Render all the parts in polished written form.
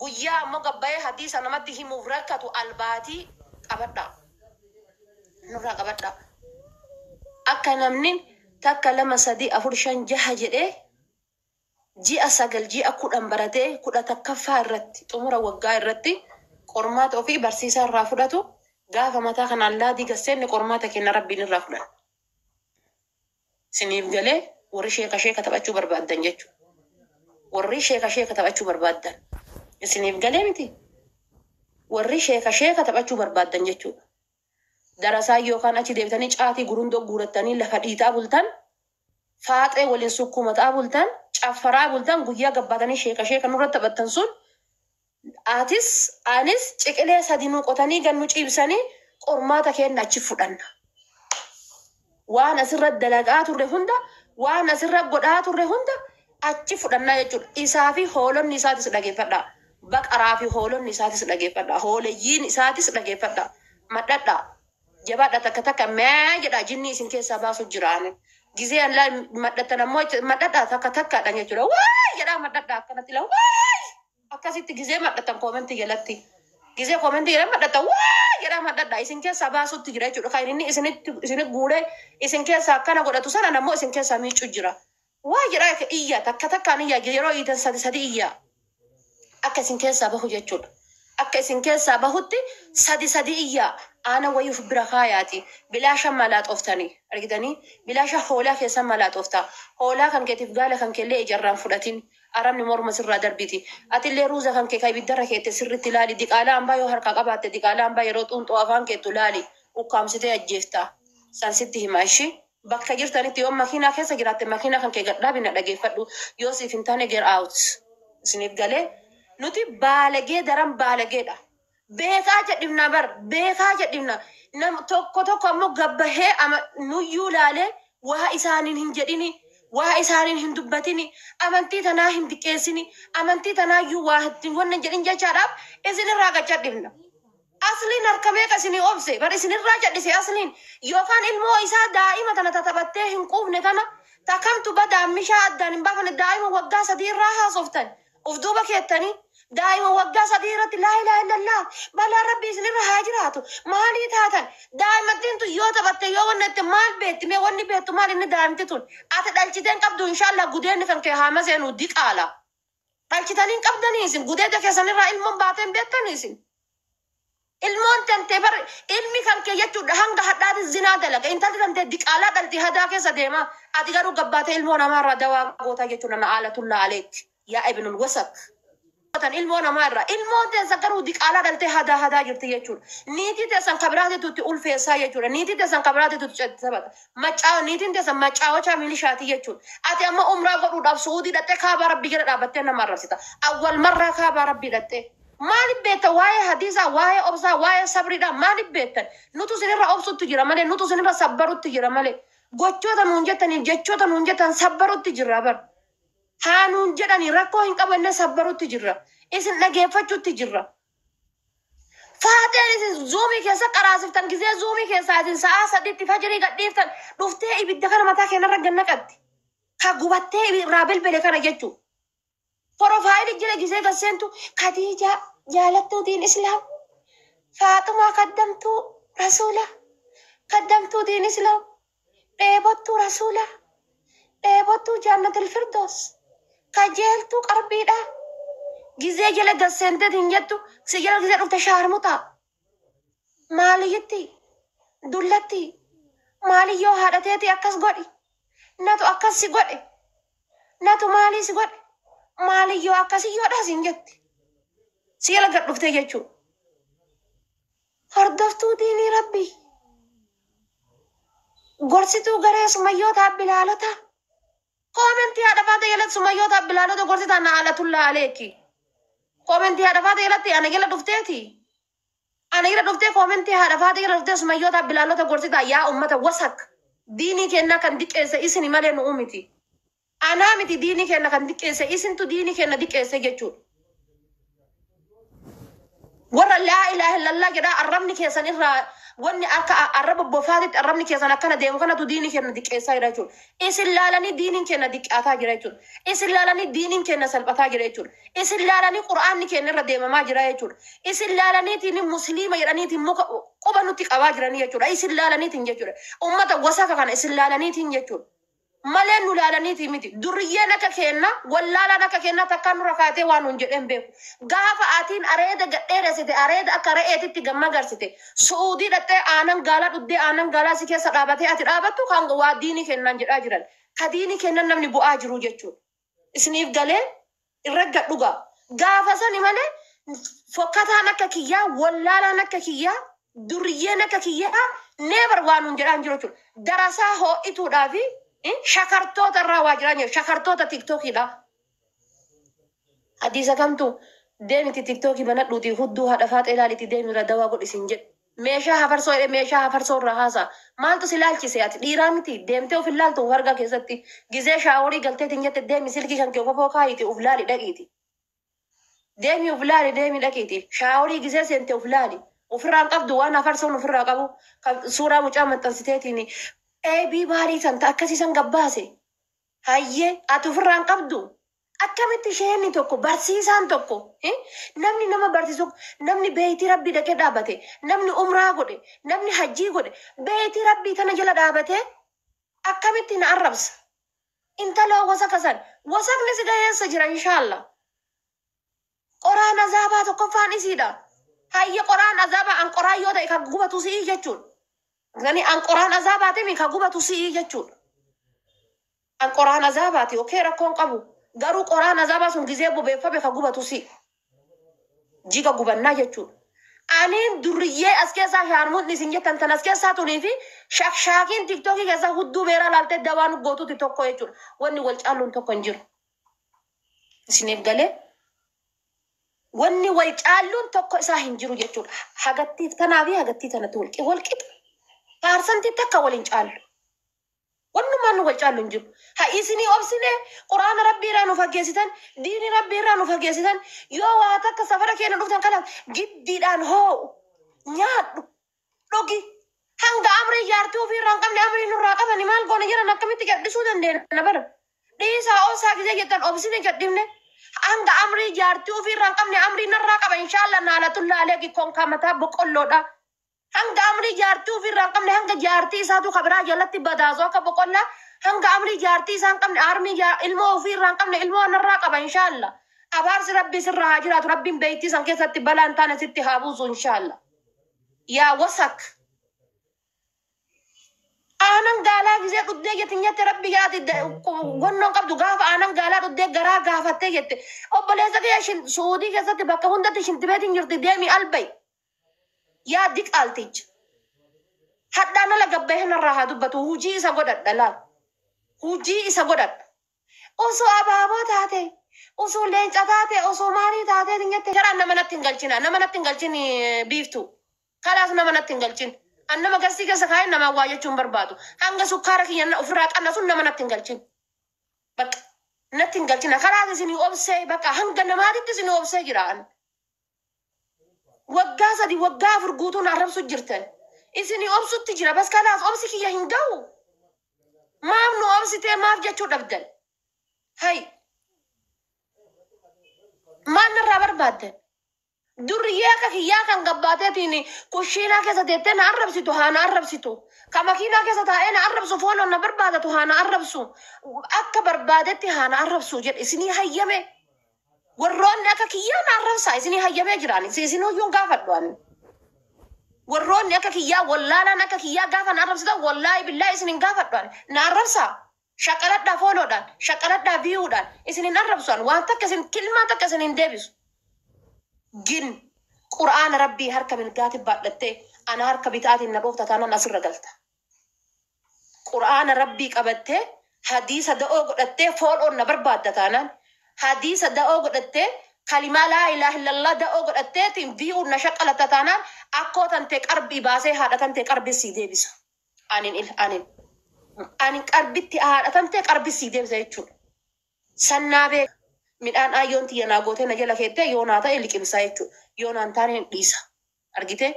guyyaa ammoo gabbayee hadiisa namatti himuuf rakkatu albaatii qabadha nurraa qabadha akka namni takka 2 3 4 5 6 jedhee ji'a 9 ji'a 10 baratee 10 takkaffaa irratti xumura waggaa irratti qormaata ofii barsiisaa irraa fudhatu gaafa mataa kanaan laadii gasseenni qormaata kenna rabbiin irraa fudhata. Siniif galee warri sheeka taphachuu barbaaddan jechuudha. Warri sheeka taphachuu barbaaddan. Siniif galee miti. Warri sheeka taphachuu barbaaddan jechuudha. Darasaa yookaan achi deebitanii caatii gurundoo guurattanii lafa dhiitaa bultan, faaxee waliin sukkumataa bultan, caffaraa bultan guyyaa gabbaatanii sheeka nurratti taphattan sun anis ciqilee 3 qotanii gannu ciibsanii qormaata kenna achi fudhanna. Waan asirra dalagaa turre hunda, waan asirra godhaa turre hunda achi fudhannaa jechuudha. Isaa fi hoolonni isaatis dhageeffadha. Baqaraa fi hoolonni isaatis dhageeffadha. Hooleyyiin isaatis dhageeffadha. Madhadha. Jabaadha takka mee jedha jinni isin keessaa baasu jiraane. Gizee Allah madhatan ammoo madhadha takka jechuudha. Waay jedha madhadha akkanatti la waay. Akkasitti gizee madhatan koomentii jalatti. Gizee koomentii jalatti madhatan waay jedha madhadha isin keessaa baasutti jira jechuudha. Kan inni isin guuree isin keessaa akkana godhatu sana ammoo isin keessaa miicuu jira. Waay jedha iyya takkaan iyya yeroo iitan 3 iyya. Akka isin keessaa bahu jechuudha. Akka isin keessaa bahutti 3 iyya. Ana wayuuf bira kaayaati. Bilaasha malaaxoftanii argitanii bilaasha hoolaa keessa malaaxofta. Hoolaa kan keetiif gaala kan keellee ijarraan fudhatin. Arabni morma sirraa darbiti. Atillee ruuza kan kee ibiddarra keette sirritti laali. Diqaalaa hambaa yoo harkaa qabaatte diqaalaa hambaa yeroo xuunxoo afaan keettu laali. Ukkaamsitee ajjeefta. San sitti himaa ishii. Bakka jirtanitti yoo makiinaa keessa jiraatte makiinaa kan kee gadhaabina dhageeffadhu. Yoo siif hin taane get out. Isiniif galee nuti baalagee daran baalageedha. Beekaa jedhimna bar beekaa jedhimna. Nam tokko ammoo gabbahee nuyyuu laalee waa isaaniin hin jedhini. Waa isaaniin hin dubbatini. Amantii tanaa hin diqqeessini. Amantii tanaayyuu waa ittiin wannan jedhin jechaadhaaf isinirraa gachadhimna. Asliin harkamee qasinii obse bar isinirraa jedhise asliin yookaan ilmoo isaa daa'ima tana taphattee hin quufne tana takamtu badaammishaa addaan hin baafne daa'ima waggaa 3 irraa haasoftan of duuba keettanii daa'ima waggaa 3 irratti laa ilaaha illallah balaa rabbii isinirra haa jiraatu maalii taatan daa'imattiin tun yoo taphatte yoo wanni itti maal beetti mee wanni beettu maal inni daa'imti tun ati dhalchiteen qabdu inshaallah gudeenni kan kee haa maseenuu diqaala dhalchitaniin qabdanii isin gudeeda keessanirraa ilmoon baateen beettanii isin. Ilmoon tante bar ilmi kan kee jechuudha hanga hadhaati zinaa dalaga intalli tante diqaalaa dhalti hadaa keessa deema ati garuu gabbaatee ilmoo namaarraa dawaa goota jechuudha na aalatullaa aleetti yaa ibnul wasak. Ilmoo namaarraa ilmoon teessa garuu diqaalaa dhaltee hadaa jirti jechuudha. Niitii teessan kabiraatiitutti ulfeessaa jechuudha. Niitii teessan kabiraatiitutti taphata. Niitiin teessan macaawachaa milishaati jechuudha. Ati amma umraa godhuudhaaf suudii dhattee kaabaa rabbii jala dhaabbattee nama arrabsita. Awwal marraa kaabaa rabbii dhattee. Maaliif beektan waa'ee hadiisaa waa'ee obsaa waa'ee sabriidhaa maaliif beektan nutu isinirra obsutti jira malee nutu isinirra sabbarutti jira malee gochoota nuun jettanii jechoota nuun jettan sabbarutti jirra bar haa nuun jedhanii rakkoo hin qabu inni sabbarutti jirra isin dhageeffachuutti jirra. Faateen isin zuumii keessa qaraasiftan gizee zuumii keessaa isin sa'a 3 fajirii gadhiiftan dhuftee ibidda kana mataa keenyarra gannaqatti ka gubattee irraa bilbile kana jechuudha. Profaayilii jira gisee gasseentu Khadija jaalattuu diin Islaam Faaxumaa kaddamtuu Rasuula kaddamtuu diin Islaam dheebottuu Rasuula dheebottuu Jannatul Firdoos kajeeltuu qarbiidha gisee jala gasseentee hin jettu si jala gisee dhufte shaarmutaa maaliyyatti dullatti maaliyyoo haadhateeti akkas godhi natu akkas si godhe natu maalii si godhe. Maaliyyoo akkasiyyoodhaas hin jetti. Si jala gad dhuftee jechuudha. Hordoftuu diinii rabbii. Gorsituu garee sumayyootaaf bilaalota. Koomentii haadha faata jalatti sumayyootaaf bilaalota gorsitaa na alatullaa aleeki. Koomentii haadha faata jalatti ana jala dhufteeti. Ana jala dhuftee koomentii haadha faata jala dhuftee sumayyootaaf bilaalota gorsitaa yaa ummata wasak. Diinii kennaa kan diqqeesse isini malee nu uumiti. Anaa miti diinii kenna kan diqqeesse isintu diinii kenna diqqeesse jechuudha. ورا لا إله إلا الله جدا أرمني كيسان إرا واني أكا أرب بفاتت أرمني كيسان أكنا ديم كنا تديني كنا ديك إيسا يرجون إسلالني دينين كنا ديك أتا يرجون إسلالني دينين كنا سلبتا يرجون إسلالني قرآن كنا رديم ما يرجون إسلالني تيني مسلمة يراني تيمك قبنا تك أواجرني يرجون إسلالني تنجرون أمة وسافة كان إسلالني تنجرون malee nu laalaniiti miti durriyyee naka kenna wallaala naka kenna takka nu rakaatee waan hun jedhen beeku gaafa atiin areeda gadheeresite areeda akka re'eetitti gamma garsite suudii dhattee aanan gaalaa dhuddee aanan gaalaa si keessa dhaabatee ati dhaabattu kan waa diinii kennan jedhaa jiran ka diinii kennan namni bu'aa jiru jechuudha isiniif galee irra gadhugaa gaafa sani malee fokkataan akka kiyyaa wallaalaan akka kiyyaa durriyyeen akka kiyyaa neebar waan hun jedhaan jiru jechuudha darasaa hoo'ituudhaafi shakartoota irraa waa jiran shakartoota tiktokii dha. Hadiisa kamtu deemiti tiktokii banadhuuti hudduu haadha faaxa ilaaliti deemira dawaa godhisin jedhe. Meeshaa hafarsoo irraa haasaa. Maaltu si laalchise ati dhiiraa miti deemtee of ilaaltu warga keessatti gizee shaaworii galteetiin jette deemi silkii kan kee kofoo kaayiti uf laali dhaqiiti. Deemi uf laali deemi dhaqiiti. Shaaworii gizee seente uf laali. Ofirraan qabdu waan hafarsoon ofirraa qabu suuraa mucaa maxxansiteetiin eebii baarii san akkasiisan gabbaase hayyee ati ofirraan qabdu akkamitti isheen tokko barsiisaan tokko namni nama barsiisu namni beeyitii rabbii dhaqee dhaabate namni umraa godhe namni hajjii godhe beeyitii rabbii tana jala dhaabate akkamitti na arrabsa intaloo wasaka san wasakni si gaheessa jira inshaallah qoraan azaabaa tokkoffaan isiidha hayyee qoraan azaabaa an qoraan yoo ta'e kan gubatu si'ii jechuudha. Gani an Qur'aan azabaati mi ka gubatu si'ii jechuudha. An Qur'aan azabaati okee rakkoon qabu garuu Qur'aan azabaa sun gizee bobeeffame ka gubatu si'i. Jiga gubannaa jechuudha. Aniin durriyyee as keessaa shaarmuun isin jettan tan as keessaa tunii fi shaakiin tiktokii keessaa hudduu beeraa laaltee dawaan gootuuti tokko jechuudha. Wanni wal caalluun tokko hin jiru. Isiniif galee wanni wal caalluun tokko isaa hin jiru jechuudha. Hagattiif tanaa fi hagattii tanatti walqixa. Parsanti takka waliin caallu. Wannumaan nu wal caallu hin jiru. Ha isinii obsine Qur'aana Rabbii irraa nu fageessitan, diini Rabbii irraa nu fageessitan, yoo waa takka safara keenya dhuftan kanaaf giddiidhaan hoo'u, nyaadhu, dhugi. Hanga amrii jaartii ofii irraa hin qabne amrii nurraa qabani maal goona jiran akkamitti gadhisuu dandeenya bara. Dhiisaa obsaa gisee jettan obsine gadhifne. Hanga amrii jaartii ofii irraa hin qabne amrii narraa qaba inshaallah naalatullaalee gikkoon kamataa boqqolloodha. Hanga amri jaartii ofirraa hin qabne hanga jaartii isaatu kabiraa jalatti badaasoo akka boqqollaa hanga amri jaartii isaa hin qabne armii ilmoo ofirraa hin qabne ilmoo narraa qaba inshaallah. Abaarsi rabbii sirraa haa jiraatu rabbiin beeytii san keessatti balaan taane sitti haa buusu inshaallah. Yaa wasak. Aanan gaalaa gisee dhuddee jettin jette rabbi yaati gonnoon qabdu gaafa aanan gaalaa dhuddee garaa gaafattee jette obboleessa kee suudii keessatti bakka hundatti shintibeetiin jirti deemi albayi. Yaa diqaalticha hadhaan ala gabbee narraa haa dubbatu hujii isa godhadha laal hujii isa godhadha osoo abaaboo taate osoo leenca taate osoo maarii taate jette jaraan nama natti hin galchina nama natti hin galchin biiftu kalaas nama natti hin galchin an nama garsii keessa kaa'ee nama waa jechuun barbaadu hanga sukkaara kiyya ofirraa qanna sun nama natti hin galchin bakka natti hin galchina kalaas isinii obsee bakka hanga namaatitti isinii obsee jiraan. Waggaa sadi waggaa afur guutuun arrabsu jirtan. Isinii obsutti jira bas kanaas obsi kiyya hin ga'u. Maaf nu obsitee maaf jechuu dhabdan. Hay. Maal narraa barbaaddan? Durriyyee akka kiyyaa kan gabbaateetiin kushiinaa keessa teettee na arrabsitu haa na arrabsitu. Ka makiinaa keessa taa'ee na arrabsu fooloon na barbaadatu haa na arrabsu. Akka barbaadetti haa na arrabsu jedhe isinii hayyame. Warroonni akka kiyyaa na arrabsaa isinii hayyamee jiraan isin hoyyuun gaafadhuan. Warroonni akka kiyyaa wallaalaan akka kiyyaa gaafa na arrabsitan wallaahi billaa isinin gaafadhuan na arrabsaa shaqaladhaa fooloodhaan shaqaladhaa biyuudhaan isinin arrabsuan waan takka isin kilmaa takka isinin deebisu. Gin Qur'aana Rabbii harka mirgaatiin baadhattee ana harka bitaatiin na dhoofta taanaan asirra galta. Qur'aana Rabbii qabattee hadiisa da'oo godhattee fooloon na barbaadda taanaan. Hadiisa da'oo godhattee kalimaa laa ilaaha illallah da'oo godhatteetiin biyuun na shaqalata taanaan akkoo tantee qarbii baasee haadha tantee qarbii sii deebisa. Anin qarbitti haadha tantee qarbii sii deebisa jechuudha. Sannaa beeka. midhaan ayyoon tiyya naa gootee na jala keettee yoo naa ta'e liqimsaa jechuudha. Yoo naan taane hin dhiisa. Argite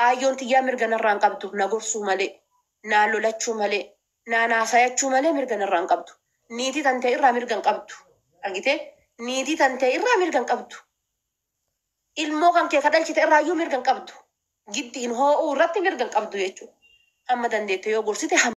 ayyoon tiyyaa mirga narraan qabdu na gorsuu malee, naa lolachuu malee, naa naasayachuu malee mirga narraan qabdu. Niitii tantee irraa mirga hin qabdu. Argite niitii tantee irraa mirga hin qabdu. Ilmoo kan kee kadhalchite irraayyuu mirga hin qabdu. Giddiin hoo'uu irratti mirga hin qabdu jechuudha. Hamma dandeette yoo gorsite